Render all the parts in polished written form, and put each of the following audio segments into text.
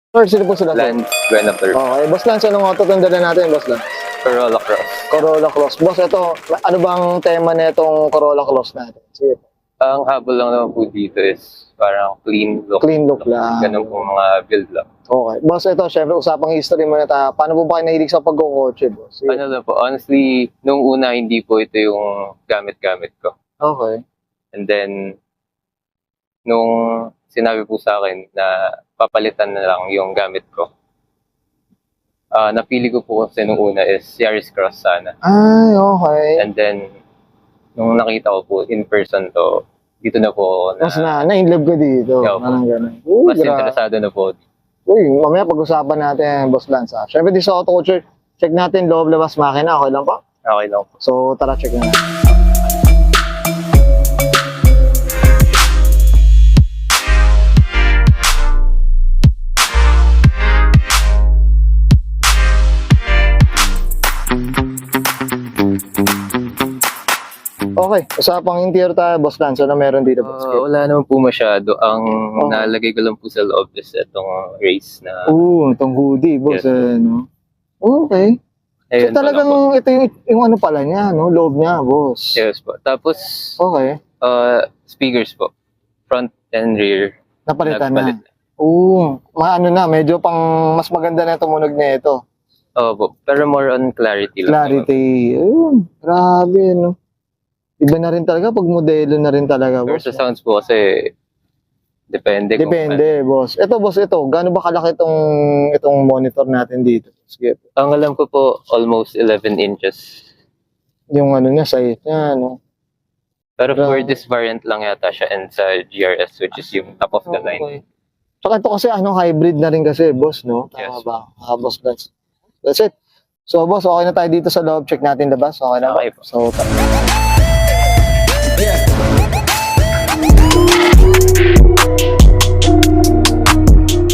Sir, sino po sila? Lance Benator. Okay, Boss Lance, anong auto tandala natin, Boss Lance? Corolla Cross. Corolla Cross. Boss, ito, ano bang tema na itong Corolla Cross natin? Sige. Ang habol lang naman po dito is parang clean look. Clean look lang. Ganun po mga build lang. Okay. Boss, ito, syempre, usapang history muna tayo. Paano po ba kayo nahilig sa pagkukotse, boss? Sige. Ano lang po, honestly, nung una hindi po ito yung gamit-gamit ko. Okay. And then, nung sinabi po sa akin na papalitan na lang yung gamit ko, napili ko po kasi nung una is Yaris Cross sana. Ay, okay. And then, nung nakita ko po in person to, dito na po Mas na-in love ko dito. Yeah, Parang ganun. Uy, mas interesado na po. Uy, mamaya pag-usapan natin, Boss Lance. Syempre, di sa auto culture, check natin loob, labas, makina. Okay lang po? Okay lang po. So, tara, check na natin. Okay, usapang interior tayo, Boss Lance. Ano meron dito, Boss? Wala naman po masyado. Ang Okay. nalagay ko lang po sa loob is itong race na... Itong hoodie, Boss. Yes. Ano? Okay. So, Ayun pa lang po. talagang ito yung ano pala niya, no? Loob niya, Boss. Yes po. Tapos, Okay. speakers po. Front and rear. Napalitan na. Nagpalit. Maano na, medyo pang mas maganda na tumunog na ito. Po. Pero more on clarity lang. Clarity. Ayun, grabe, no? Iba na rin talaga pag modelo na rin talaga, Pero boss. sa sounds po kasi, depende. Depende, boss. Ito, boss, ito. Gaano ba kalaki itong monitor natin dito? Sige. Ang alam ko po, almost 11 inches. Yung ano niya, size niya, no? Pero for Grabe. this variant lang yata siya and sa GRS, which is yung top of the line. Okay. Tsaka ito kasi hybrid na rin kasi, boss, no? Tama Yes. ba? Boss, that's it. So, boss, okay na tayo dito sa loob. Check natin labas. Okay na ba? Okay po. So,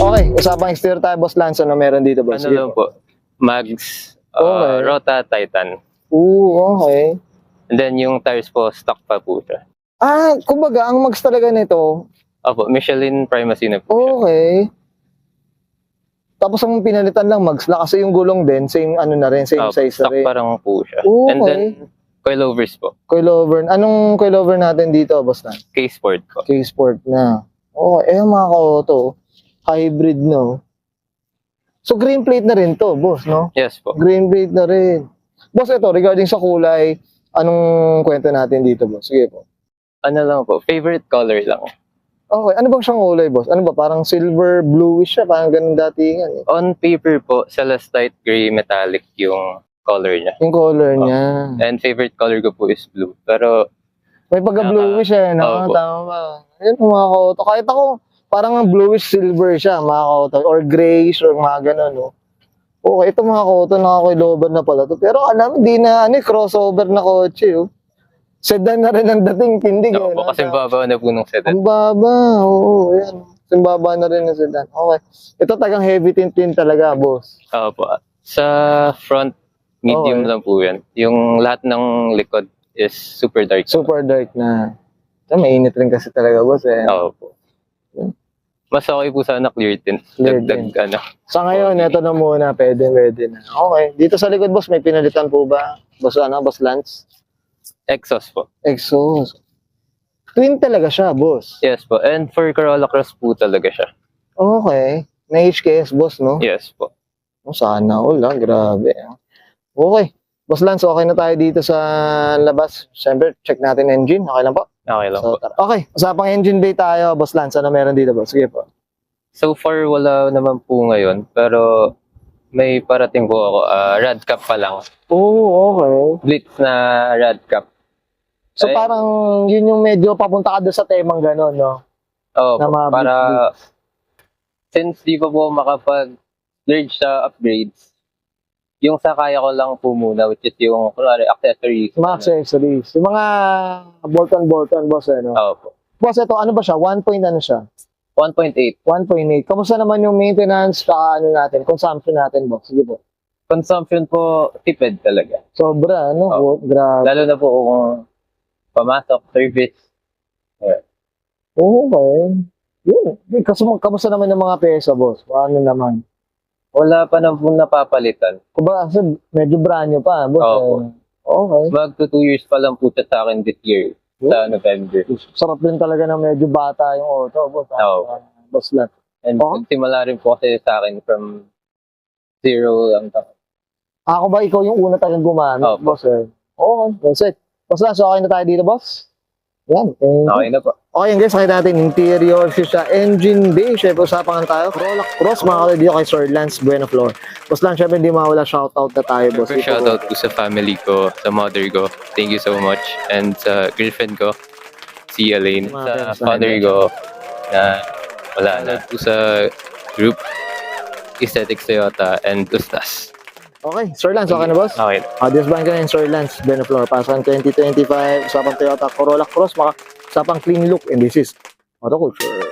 okay, usapang exterior tayo, Boss Lance. Ano meron dito, boss? Ano lang po, Mags, Okay. Rota Titan. Okay. And then yung tires po, stock pa po siya. Kumbaga, ang mags talaga nito, Opo, Michelin Primacy na po siya. okay. Tapos ang pinalitan lang mags na kasi yung gulong din, same ano na rin, same Opo, size na stock rin. parang po siya. Okay. And then, coilovers po. Coilover. Anong coilover natin dito, Boss Lance? K-Sport po. K-Sport na. Okay, mga ka-auto, hybrid, no? So, green plate na rin to, boss, no? Yes po. Green plate na rin. Boss, ito, regarding sa kulay, anong kwento natin dito, boss? Sige po. Ano lang po, favorite color lang. Okay, ano bang siyang kulay, boss? Ano ba? Parang silver, bluish siya, parang ganun datingan. Eh. On paper po, celestite gray metallic yung color niya. Yung color niya. And favorite color ko po is blue. Pero, May pagka-bluish eh, no? Opo. Tama ba? Ayun, mga ka-auto. Kahit ako, parang ang bluish silver siya, mga ka-auto. Or grayish, or mga ganun, no? Okay, ito mga ka-auto, naka-coilover na pala to. Pero alam, di na, crossover na kotse, oh. Sedan na rin ang dating tindig, no, eh. po, kasi baba na po nung sedan. Ang baba, oo, ayan. Ang baba na rin ang sedan. Okay. Ito tagang heavy tint talaga, boss. Po. Sa front, medium Okay. lang po yan. Yung lahat ng likod is super dark. Super dark na. Ito, mainit rin kasi talaga, boss, eh. Po. Mas okay po sana clear tint. Clear Dagdag, Sa ngayon, ito na muna, pwede na. Okay. Dito sa likod, boss, may pinalitan po ba? Boss, Boss Lance? exhaust po. Exhaust. Twin talaga siya, boss. Yes po. And for Corolla Cross po talaga siya. Okay. Na HKS, boss, no? Yes po. Sana all, grabe. Okay. Boss Lance, okay na tayo dito sa labas. Siyempre, check natin engine. Okay lang po? Okay lang So, po. tara. Okay. Usapang engine bay tayo, Boss Lance. Ano meron dito, boss? Sige po. So far, wala naman po ngayon. Pero may parating po ako. Rad cap pa lang. Okay. Blitz na rad cap. So, Ay. parang yun yung medyo papunta ka doon sa temang gano'n, no? Na mga Para since di pa po makapag-splurge sa upgrades, yung sa kaya ko lang po muna, which is yung kunwari accessories. Mga accessories. Yung mga bolt-on, boss, eh, no? Po. Boss, ito, ano ba siya? 1 point ano siya? 1.8. 1.8. Kamusta naman yung maintenance saka ano natin, consumption natin, boss? Sige po. Consumption po, tipid talaga. Sobra, ano? Oh. Grabe. Lalo na po kung pamasok, service. Okay. Yun. Kamusta naman yung mga pesa, boss? Paano naman? Wala pa na po napapalitan. Kumbaga, kasi medyo brand new pa, boss. Opo. Okay. Magto 2 years pa lang po siya sa akin this year. Sa November. Sarap din talaga na medyo bata yung auto, boss. Oo. Boss lang. And nagsimula rin po kasi sa akin from zero lang. Ako ba, ikaw yung una talagang gumamit, Opo. boss? Okay, that's it. Boss lang, so okay na tayo dito, boss? Yan. Okay na po. Okay, guys, nakita natin interior siya, engine bay. Syempre, usapangan tayo. Corolla Cross, mga kapatid dito kay Sir Lance Buenaflor. Boss lang, syempre, hindi mawala shoutout na tayo, boss. Siyempre, shoutout po sa family ko, sa mother ko. Thank you so much. And sa girlfriend ko, si Elaine. Mga Sa friends father natin. ko, na wala na. Po sa group, Aesthetics Toyota and Ustas. Okay, Sir Lance, okay na, boss? Okay. Audience band ka na yung Sir Lance Buenaflor. Pasan 2025, usapang Toyota Corolla Cross, usapang clean look. And this is Auto Culture.